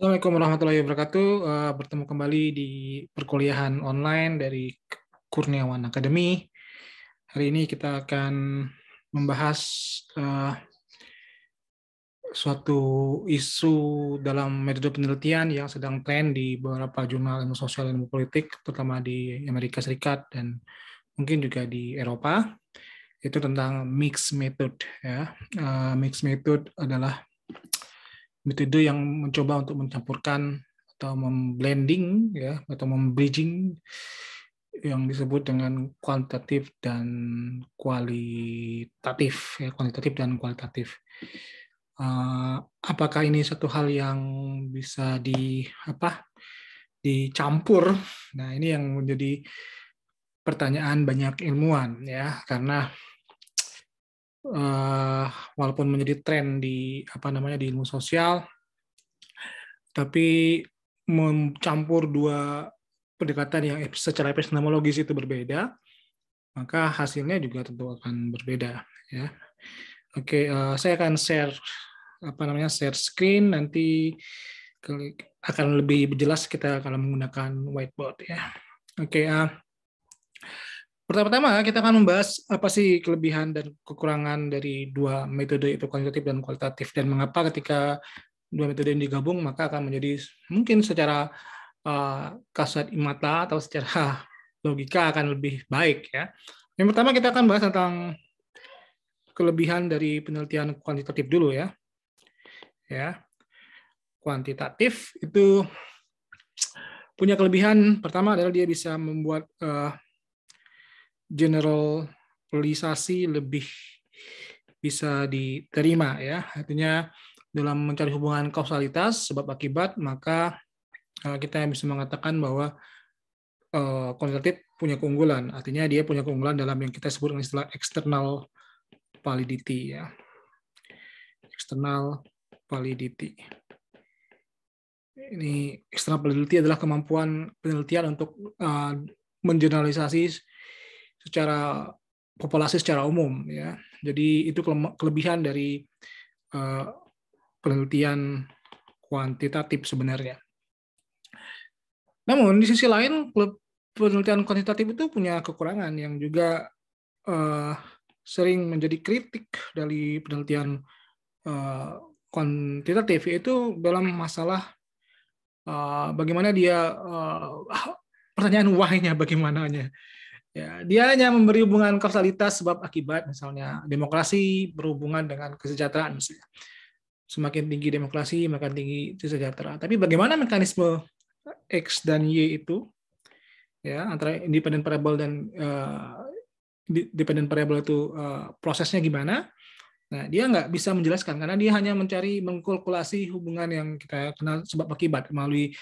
Assalamualaikum warahmatullahi wabarakatuh. Bertemu kembali di perkuliahan online dari Kurniawan Academy. Hari ini kita akan membahas uh, suatu isu dalam metode penelitian yang sedang tren di beberapa jurnal ilmu sosial dan ilmu politik, terutama di Amerika Serikat dan mungkin juga di Eropa. Itu tentang mixed method. Ya. Mixed method adalah metode yang mencoba untuk mencampurkan atau memblending ya atau membridging yang disebut dengan kuantitatif dan kualitatif ya kuantitatif dan kualitatif. Apakah ini satu hal yang bisa dicampur? Nah, ini yang menjadi pertanyaan banyak ilmuwan ya karena walaupun menjadi tren di di ilmu sosial, tapi mencampur dua pendekatan yang secara epistemologis itu berbeda, maka hasilnya juga tentu akan berbeda. Ya, oke, saya akan share screen, nanti akan lebih jelas kita kalau menggunakan whiteboard ya. Oke, pertama-tama kita akan membahas apa sih kelebihan dan kekurangan dari dua metode itu, kuantitatif dan kualitatif, dan mengapa ketika dua metode ini digabung maka akan menjadi mungkin secara kasat mata atau secara logika akan lebih baik ya. Yang pertama kita akan bahas tentang kelebihan dari penelitian kuantitatif dulu ya. Ya. Kuantitatif itu punya kelebihan pertama adalah dia bisa membuat generalisasi lebih bisa diterima ya. Artinya dalam mencari hubungan kausalitas sebab akibat, maka kita bisa mengatakan bahwa kuantitatif punya keunggulan. Artinya dia punya keunggulan dalam yang kita sebut dengan istilah external validity ya. External validity. Ini external validity adalah kemampuan penelitian untuk mengeneralisasi secara populasi secara umum ya. Jadi itu kelebihan dari penelitian kuantitatif sebenarnya. Namun di sisi lain penelitian kuantitatif itu punya kekurangan yang juga sering menjadi kritik dari penelitian kuantitatif, yaitu dalam masalah bagaimana dia pertanyaan why-nya bagaimananya. Ya, dia hanya memberi hubungan kausalitas sebab akibat, misalnya demokrasi berhubungan dengan kesejahteraan misalnya. Semakin tinggi demokrasi, makin tinggi kesejahteraan. Tapi bagaimana mekanisme X dan Y itu ya antara independent variable dan dependent variable itu prosesnya gimana? Nah, dia nggak bisa menjelaskan karena dia hanya mengkalkulasi hubungan yang kita kenal sebab akibat melalui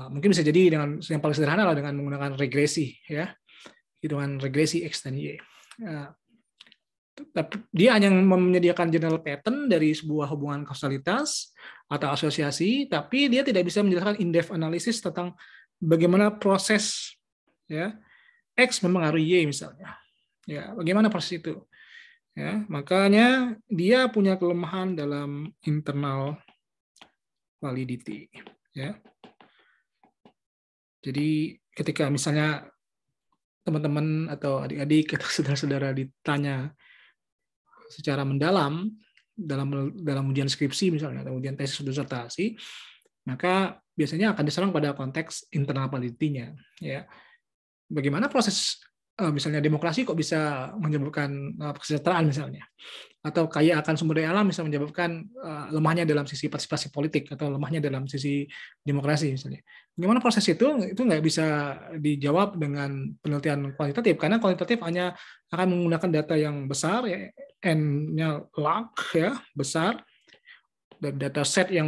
mungkin bisa jadi dengan yang paling sederhana lah dengan menggunakan regresi ya, hitungan regresi X dan Y. Tapi dia hanya menyediakan general pattern dari sebuah hubungan kausalitas atau asosiasi, tapi dia tidak bisa menjelaskan in-depth analisis tentang bagaimana proses ya X mempengaruhi Y misalnya. Ya, bagaimana proses itu? Ya, makanya dia punya kelemahan dalam internal validity. Ya. Jadi ketika misalnya teman-teman atau adik-adik atau saudara-saudara ditanya secara mendalam dalam ujian skripsi misalnya atau ujian tesis disertasi, maka biasanya akan diserang pada konteks internal validity-nya. Ya. Bagaimana proses misalnya demokrasi kok bisa menyebabkan kesejahteraan misalnya, atau kaya akan sumber daya alam bisa menyebabkan lemahnya dalam sisi partisipasi politik atau lemahnya dalam sisi demokrasi misalnya. Bagaimana proses itu nggak bisa dijawab dengan penelitian kuantitatif karena kuantitatif hanya akan menggunakan data yang besar ya, n-nya log ya besar, dan data setnya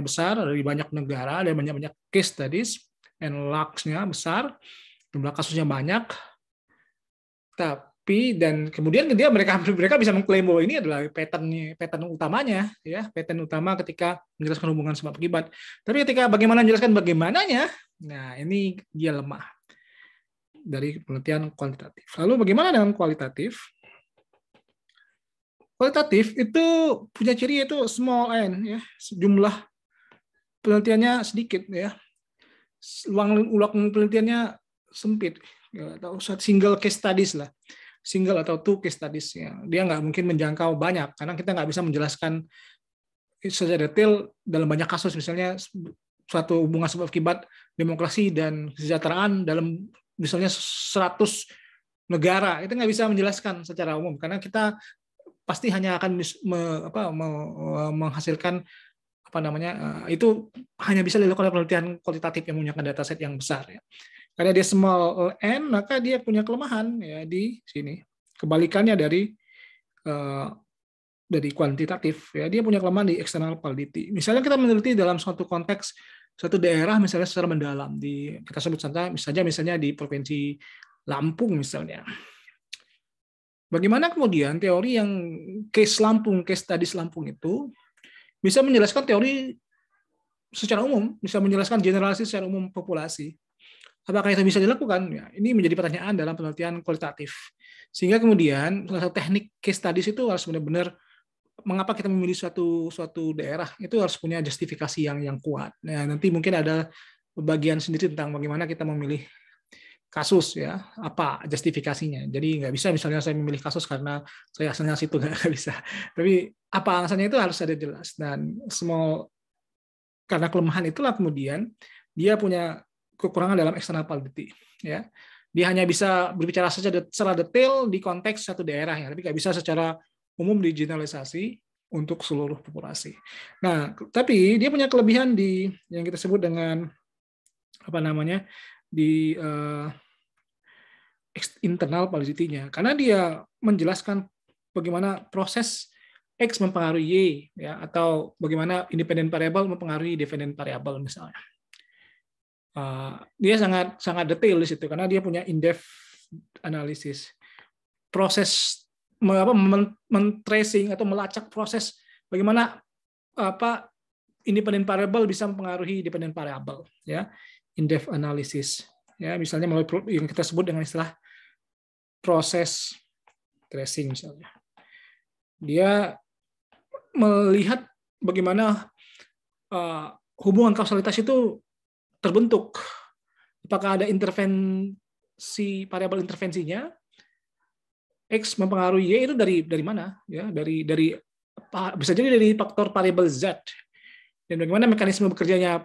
besar dari banyak negara dan banyak case studies, n logs-nya besar, jumlah kasusnya banyak. Tapi dan kemudian mereka bisa mengklaim bahwa ini adalah pattern utamanya ya, pattern utama ketika menjelaskan hubungan sebab akibat. Tapi ketika bagaimana menjelaskan bagaimananya, nah ini dia lemah dari penelitian kuantitatif. Lalu bagaimana dengan kualitatif? Kualitatif itu punya ciri yaitu small n ya, jumlah penelitiannya sedikit ya, ulang penelitiannya sempit ya, atau single case studies lah, single atau two case studies ya. Dia nggak mungkin menjangkau banyak karena kita nggak bisa menjelaskan secara detail dalam banyak kasus, misalnya suatu hubungan sebab akibat demokrasi dan kesejahteraan dalam misalnya 100 negara, itu nggak bisa menjelaskan secara umum karena kita pasti hanya akan menghasilkan itu hanya bisa dilakukan oleh penelitian kualitatif yang menggunakan dataset yang besar ya. Karena dia small n, maka dia punya kelemahan ya di sini. Kebalikannya dari kuantitatif ya, dia punya kelemahan di external validity. Misalnya kita meneliti dalam suatu konteks suatu daerah misalnya secara mendalam, kita sebut saja misalnya di provinsi Lampung misalnya. Bagaimana kemudian teori yang case studies Lampung itu bisa menjelaskan teori secara umum, bisa menjelaskan generalisasi secara umum populasi. Apakah itu bisa dilakukan? Ya, ini menjadi pertanyaan dalam penelitian kualitatif. Sehingga kemudian salah satu teknik case studies itu harus benar-benar mengapa kita memilih suatu daerah, itu harus punya justifikasi yang kuat. Nah, nanti mungkin ada bagian sendiri tentang bagaimana kita memilih kasus ya, apa justifikasinya. Jadi nggak bisa misalnya saya memilih kasus karena saya asalnya situ, nggak bisa. Tapi apa alasannya itu harus ada jelas. Dan karena kelemahan itulah kemudian dia punya kekurangan dalam external validity ya. Dia hanya bisa berbicara secara detail di konteks satu daerah ya, tapi nggak bisa secara umum digeneralisasi untuk seluruh populasi. Nah, tapi dia punya kelebihan di yang kita sebut dengan di internal validity-nya, karena dia menjelaskan bagaimana proses X mempengaruhi Y ya, atau bagaimana independent variable mempengaruhi dependent variable misalnya. Dia sangat detail di situ karena dia punya in-depth analisis. Proses men-tracing atau melacak proses bagaimana independent variable bisa mempengaruhi dependent variable ya, in-depth analysis ya, misalnya melalui yang kita sebut dengan istilah proses tracing misalnya. Dia melihat bagaimana hubungan kausalitas itu terbentuk, apakah ada intervensi, variabel intervensinya X mempengaruhi Y itu dari mana ya, dari bisa jadi dari faktor variabel Z, dan bagaimana mekanisme bekerjanya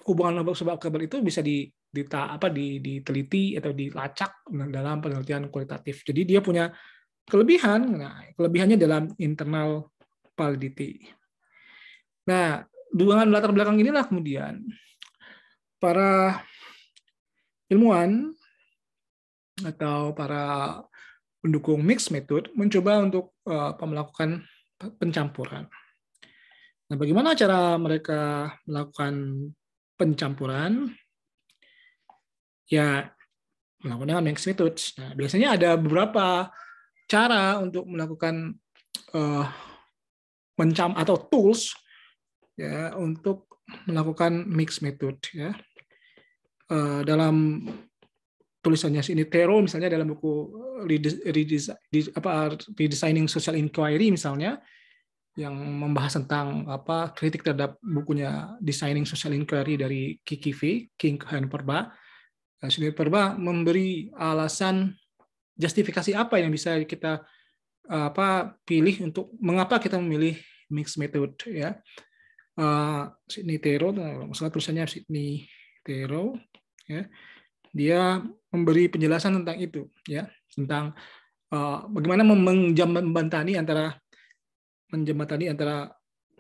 hubungan sebab akibat itu bisa diteliti atau dilacak dalam penelitian kualitatif. Jadi dia punya kelebihan. Nah, kelebihannya dalam internal validity. Nah, dengan latar belakang inilah kemudian para ilmuwan atau para pendukung mixed method mencoba untuk melakukan pencampuran. Nah, bagaimana cara mereka melakukan pencampuran? Ya, melakukan mixed method. Nah, biasanya ada beberapa cara untuk melakukan atau tools ya untuk melakukan mixed method ya. Dalam tulisannya sini Tero misalnya dalam buku Redesigning Social Inquiry misalnya, yang membahas tentang kritik terhadap bukunya Designing Social Inquiry dari Kiki V, King Perba. Sini Perba memberi alasan justifikasi apa yang bisa kita pilih untuk mengapa kita memilih mixed method ya. Sydney Tero, masalah tulisannya Sydney Tero ya. Dia memberi penjelasan tentang itu ya, tentang bagaimana menjembatani antara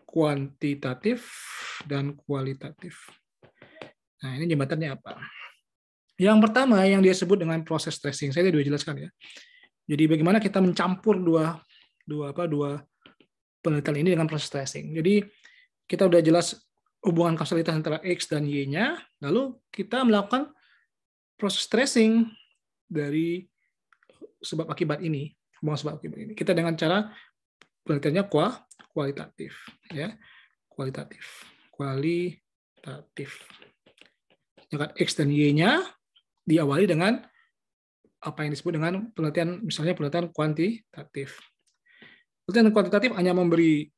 kuantitatif dan kualitatif. Nah, ini jembatannya apa? Yang pertama yang dia sebut dengan proses tracing, saya sudah jelaskan ya. Jadi bagaimana kita mencampur dua penelitian ini dengan proses tracing. Jadi kita sudah jelas hubungan kausalitas antara X dan Y-nya, lalu kita melakukan proses tracing dari sebab akibat ini, hubungan sebab akibat ini. Kita dengan cara penelitiannya kualitatif, ya, kualitatif. Sedangkan X dan Y-nya diawali dengan apa yang disebut dengan misalnya penelitian kuantitatif. Penelitian kuantitatif hanya memberi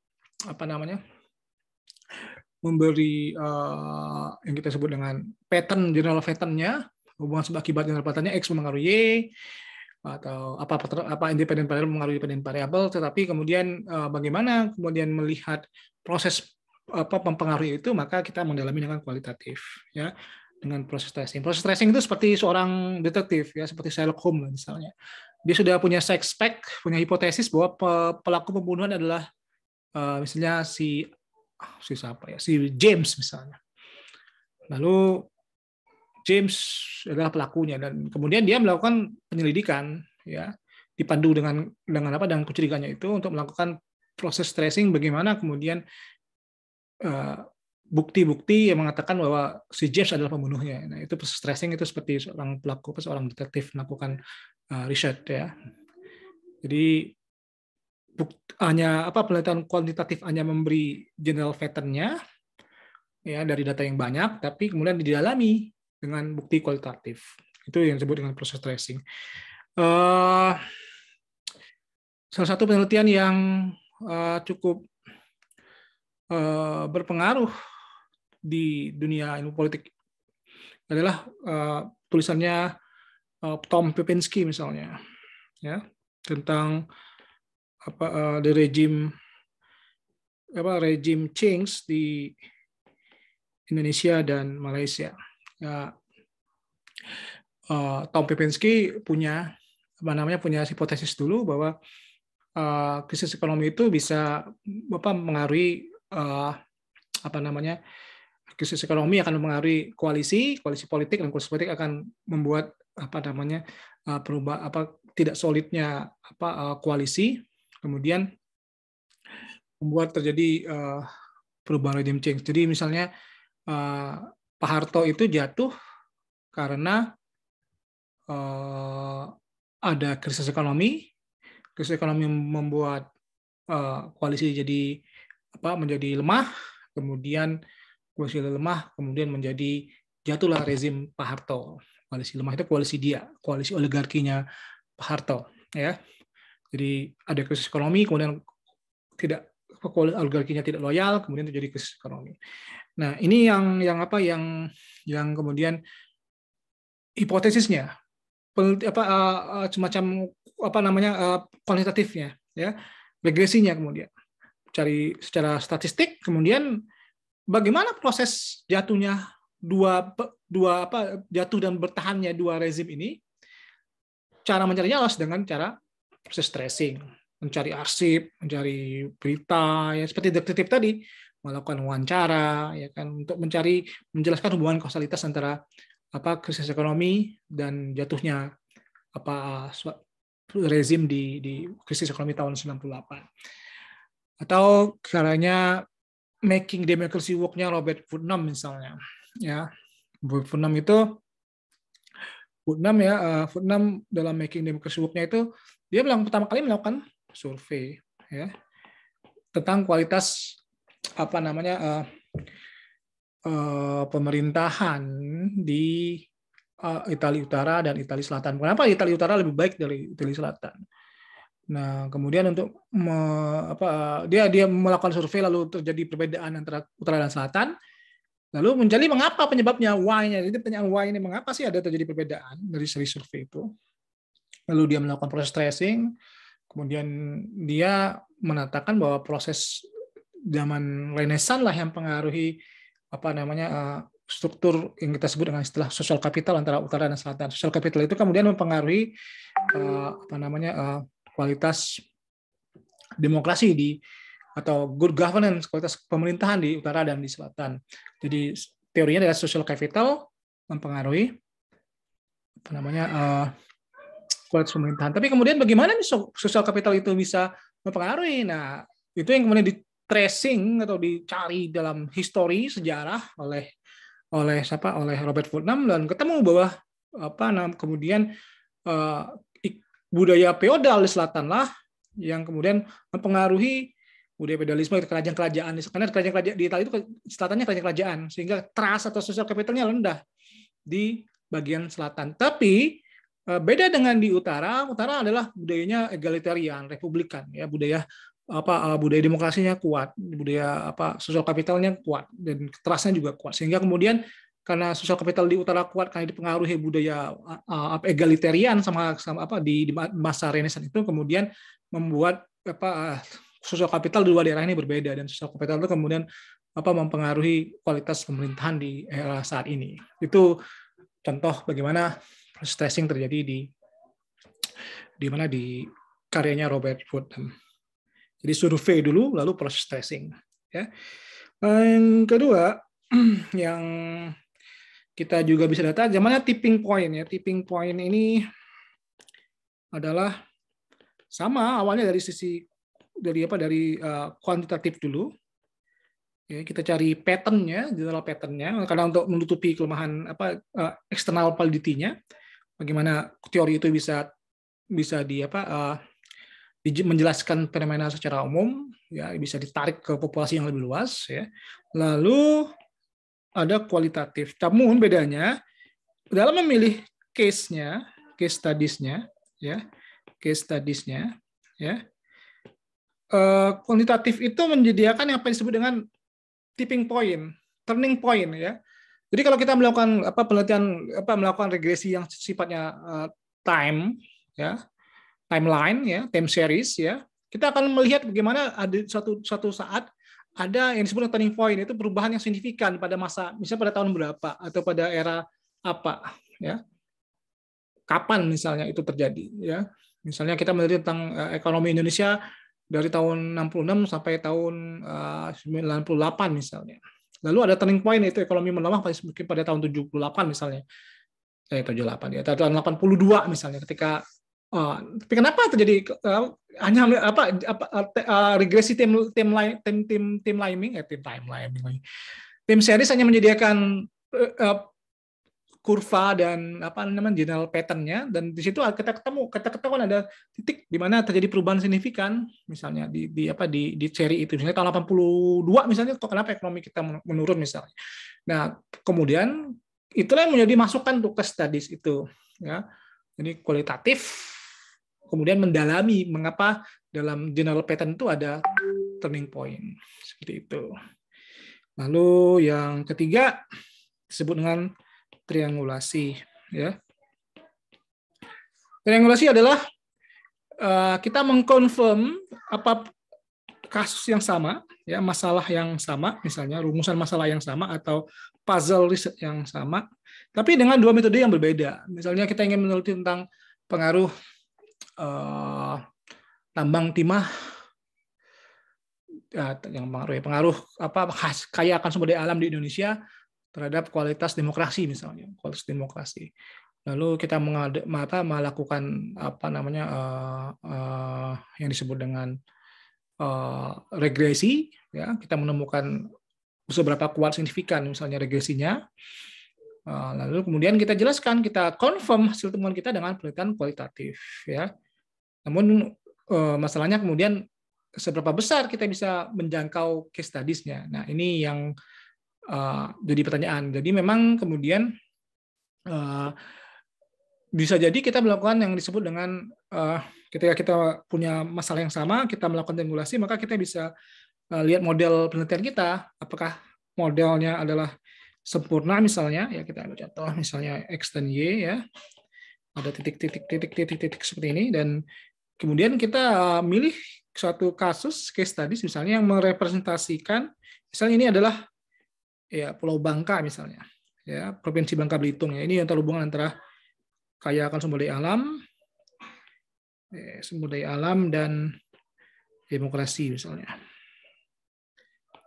memberi yang kita sebut dengan pattern, general pattern-nya, hubungan sebab akibat general pattern-nya X mempengaruhi Y, atau apa independent variable mempengaruhi dependent variable, tetapi kemudian bagaimana kemudian melihat proses mempengaruhi itu, maka kita mendalami dengan kualitatif, ya, dengan proses tracing. Proses tracing itu seperti seorang detektif, ya, seperti Sherlock Holmes misalnya. Dia sudah punya suspek, punya hipotesis bahwa pelaku pembunuhan adalah misalnya si James misalnya. Lalu James adalah pelakunya, dan kemudian dia melakukan penyelidikan, ya, dipandu dengan kecurigaannya itu untuk melakukan proses tracing bagaimana kemudian bukti-bukti yang mengatakan bahwa si James adalah pembunuhnya. Nah, itu proses tracing itu seperti seorang pelaku, seorang detektif melakukan riset, ya. Jadi penelitian kuantitatif hanya memberi general pattern-nya, ya, dari data yang banyak, tapi kemudian didalami dengan bukti kualitatif. Itu yang disebut dengan proses tracing. Salah satu penelitian yang cukup berpengaruh di dunia ilmu politik adalah tulisannya Tom Pepinski misalnya, ya, tentang the regime change di Indonesia dan Malaysia. Ya, Tom Pepinski punya hipotesis dulu bahwa krisis ekonomi itu bisa mengaruhi krisis ekonomi akan mempengaruhi koalisi politik, dan koalisi politik akan membuat tidak solidnya koalisi, kemudian membuat terjadi perubahan regime change. Jadi misalnya Pak Harto itu jatuh karena ada krisis ekonomi. Krisis ekonomi membuat koalisi menjadi lemah, kemudian koalisi lemah, kemudian jatuhlah rezim Pak Harto. Koalisi lemah itu koalisi oligarkinya Pak Harto, ya. Jadi ada krisis ekonomi, kemudian oligarkinya tidak loyal, kemudian terjadi krisis ekonomi. Nah, ini yang kemudian hipotesisnya, semacam kuantitatifnya, ya, regresinya, kemudian cari secara statistik, kemudian bagaimana proses jatuhnya jatuh dan bertahannya dua rezim ini. Cara mencarinya adalah dengan cara proses tracing, mencari arsip, mencari berita, ya, seperti detektif tadi, melakukan wawancara, ya kan, untuk menjelaskan hubungan kausalitas antara krisis ekonomi dan jatuhnya rezim di krisis ekonomi tahun 98. Atau caranya Making Democracy Work-nya Robert Putnam misalnya, ya. Putnam dalam Making Democracy Work-nya itu dia pertama kali melakukan survei, ya, tentang kualitas pemerintahan di Italia Utara dan Italia Selatan. Kenapa Italia Utara lebih baik dari Italia Selatan? Nah, kemudian untuk dia melakukan survei, lalu terjadi perbedaan antara Utara dan Selatan, lalu mencari mengapa penyebabnya, why-nya. Jadi pertanyaan why ini, mengapa sih ada terjadi perbedaan dari seri survei itu. Lalu dia melakukan proses tracing, kemudian dia menatakan bahwa proses zaman Renaissance lah yang pengaruhi struktur yang kita sebut dengan istilah social capital antara Utara dan Selatan. Social capital itu kemudian mempengaruhi kualitas demokrasi atau good governance, kualitas pemerintahan di Utara dan di Selatan. Jadi teorinya adalah social capital mempengaruhi kualitas pemerintahan. Tapi kemudian bagaimana social capital itu bisa mempengaruhi? Nah, itu yang kemudian di tracing atau dicari dalam histori sejarah oleh Robert Putnam, dan ketemu bahwa kemudian budaya feodal di selatan lah yang kemudian mempengaruhi budaya feodalisme, kerajaan-kerajaan. Karena kerajaan di Italia itu selatannya kerajaan-kerajaan, sehingga trust atau social capitalnya rendah di bagian selatan. Tapi beda dengan di utara adalah budayanya egalitarian, republikan, ya, budaya budaya demokrasinya kuat, budaya sosial kapitalnya kuat, dan kerasnya juga kuat, sehingga kemudian karena sosial kapital di utara kuat karena dipengaruhi budaya egalitarian sama di masa Renaissance itu, kemudian membuat sosial kapital di dua daerah ini berbeda, dan sosial kapital itu kemudian mempengaruhi kualitas pemerintahan di era saat ini. Itu contoh bagaimana proses tracing terjadi di karyanya Robert Putnam. Jadi survei dulu, lalu proses tracing. Ya. Yang kedua, yang kita juga bisa data, zamannya tipping point. Ya. Tipping point ini adalah sama awalnya dari kuantitatif dulu. Ya, kita cari pattern-nya, general pattern-nya, karena untuk menutupi kelemahan eksternal validity-nya, bagaimana teori itu bisa menjelaskan fenomena secara umum, ya bisa ditarik ke populasi yang lebih luas, ya. Lalu ada kualitatif. Namun bedanya dalam memilih case studies-nya, ya, kuantitatif itu menyediakan yang disebut dengan tipping point, turning point, ya. Jadi kalau kita melakukan penelitian, melakukan regresi yang sifatnya time, ya, timeline, ya, time series, ya, kita akan melihat bagaimana ada suatu saat ada yang disebut turning point, itu perubahan yang signifikan pada masa, misalnya pada tahun berapa atau pada era apa, ya, kapan misalnya itu terjadi, ya. Misalnya kita meneliti tentang ekonomi Indonesia dari tahun 66 sampai tahun 98 misalnya. Lalu ada turning point, itu ekonomi melemah mungkin pada tahun 78 misalnya. 78 ya, tahun 82 misalnya, ketika tapi kenapa terjadi hanya regresi tim series hanya menyediakan kurva dan general pattern-nya, dan di situ kita ketahuan ada titik di mana terjadi perubahan signifikan, misalnya di seri itu, misalnya tahun 82 misalnya, kenapa ekonomi kita menurun misalnya. Nah, kemudian itulah yang menjadi masukan untuk case studies itu, ya. Jadi kualitatif kemudian mendalami mengapa dalam general pattern itu ada turning point, seperti itu. Lalu yang ketiga disebut dengan triangulasi, ya. Triangulasi adalah kita mengkonfirm kasus yang sama, ya, masalah yang sama, misalnya rumusan masalah yang sama atau puzzle riset yang sama, tapi dengan dua metode yang berbeda. Misalnya kita ingin meneliti tentang pengaruh tambang timah, yang pengaruh kaya akan sumber daya alam di Indonesia terhadap kualitas demokrasi, misalnya kualitas demokrasi. Lalu kita melakukan yang disebut dengan regresi, ya, kita menemukan seberapa kuat signifikan misalnya regresinya. Lalu kemudian kita jelaskan, kita confirm hasil temuan kita dengan penelitian kualitatif, ya. Namun masalahnya kemudian seberapa besar kita bisa menjangkau case studies-nya. Nah, ini yang jadi pertanyaan. Jadi memang kemudian bisa jadi kita melakukan yang disebut dengan ketika kita punya masalah yang sama, kita melakukan triangulasi, maka kita bisa lihat model penelitian kita, apakah modelnya adalah sempurna misalnya, ya, kita ambil contoh misalnya X dan Y, ya, ada titik seperti ini, dan kemudian kita milih suatu kasus case studies misalnya yang merepresentasikan, misalnya ini adalah, ya, Pulau Bangka misalnya, ya, Provinsi Bangka Belitung, ya, ini yang terhubungan antara kaya akan sumber daya alam dan demokrasi misalnya,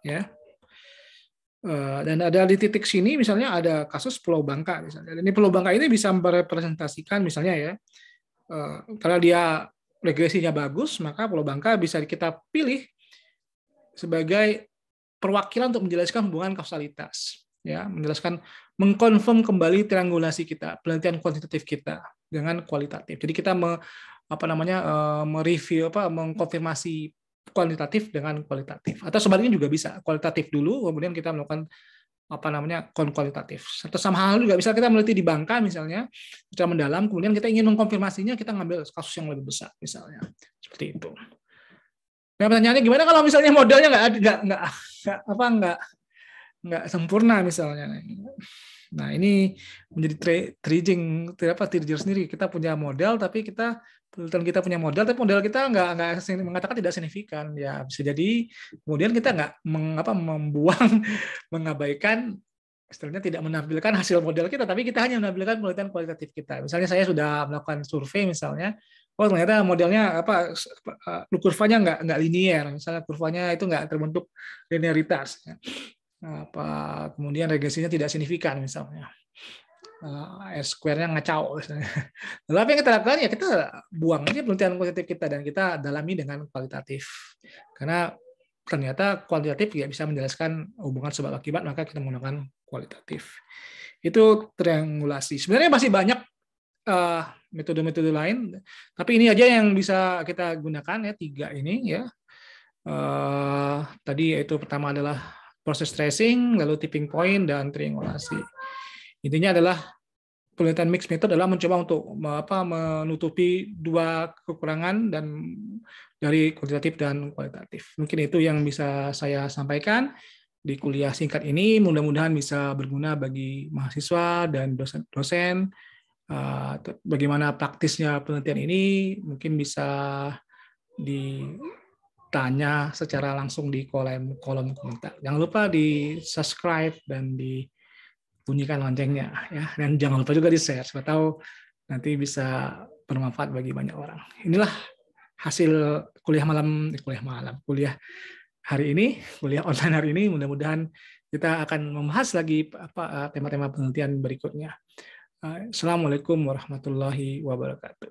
ya. Dan ada di titik sini misalnya ada kasus Pulau Bangka misalnya. Dan ini Pulau Bangka ini bisa merepresentasikan misalnya, ya, karena dia regresinya bagus, maka Pulau Bangka bisa kita pilih sebagai perwakilan untuk menjelaskan hubungan kausalitas, ya, mengkonfirm kembali triangulasi kita, penelitian kuantitatif kita dengan kualitatif. Jadi kita mereview, mengkonfirmasi kuantitatif dengan kualitatif, atau sebaliknya juga bisa kualitatif dulu, kemudian kita melakukan kualitatif. Atau sama hal juga bisa kita meneliti di Bangka misalnya secara mendalam, kemudian kita ingin mengkonfirmasinya, kita ngambil kasus yang lebih besar misalnya, seperti itu. Nah, pertanyaannya gimana kalau misalnya modelnya nggak sempurna misalnya. Nah, ini menjadi trigger sendiri. Kita punya model, tapi kita punya model, tapi model kita nggak mengatakan tidak signifikan. Ya bisa jadi kemudian kita nggak membuang, mengabaikan, istilahnya tidak menampilkan hasil model kita, tapi kita hanya menampilkan penelitian kualitatif kita. Misalnya saya sudah melakukan survei misalnya, oh ternyata modelnya kurvanya nggak linier, misalnya kurvanya itu nggak terbentuk linearitas. Kemudian regresinya tidak signifikan misalnya, square-nya ngacau misalnya. Lalu apa yang kita lakukan ya kita buang aja penelitian kualitatif kita dan kita dalami dengan kualitatif, karena ternyata kualitatif tidak bisa menjelaskan hubungan sebab akibat, maka kita menggunakan kualitatif. Itu triangulasi. Sebenarnya masih banyak metode-metode lain, tapi ini aja yang bisa kita gunakan ya, 3 ini ya. Tadi yaitu pertama adalah proses tracing, lalu tipping point, dan triangulasi. Intinya adalah penelitian mixed method adalah mencoba untuk menutupi 2 kekurangan dan dari kuantitatif dan kualitatif. Mungkin itu yang bisa saya sampaikan di kuliah singkat ini. Mudah-mudahan bisa berguna bagi mahasiswa dan dosen. Bagaimana praktisnya penelitian ini mungkin bisa ditanya secara langsung di kolom komentar. Jangan lupa di subscribe dan dibunyikan loncengnya ya, dan jangan lupa juga di share, siapa tahu nanti bisa bermanfaat bagi banyak orang. Inilah hasil kuliah hari ini, kuliah online hari ini. Mudah-mudahan kita akan membahas lagi tema-tema penelitian berikutnya. Assalamualaikum warahmatullahi wabarakatuh.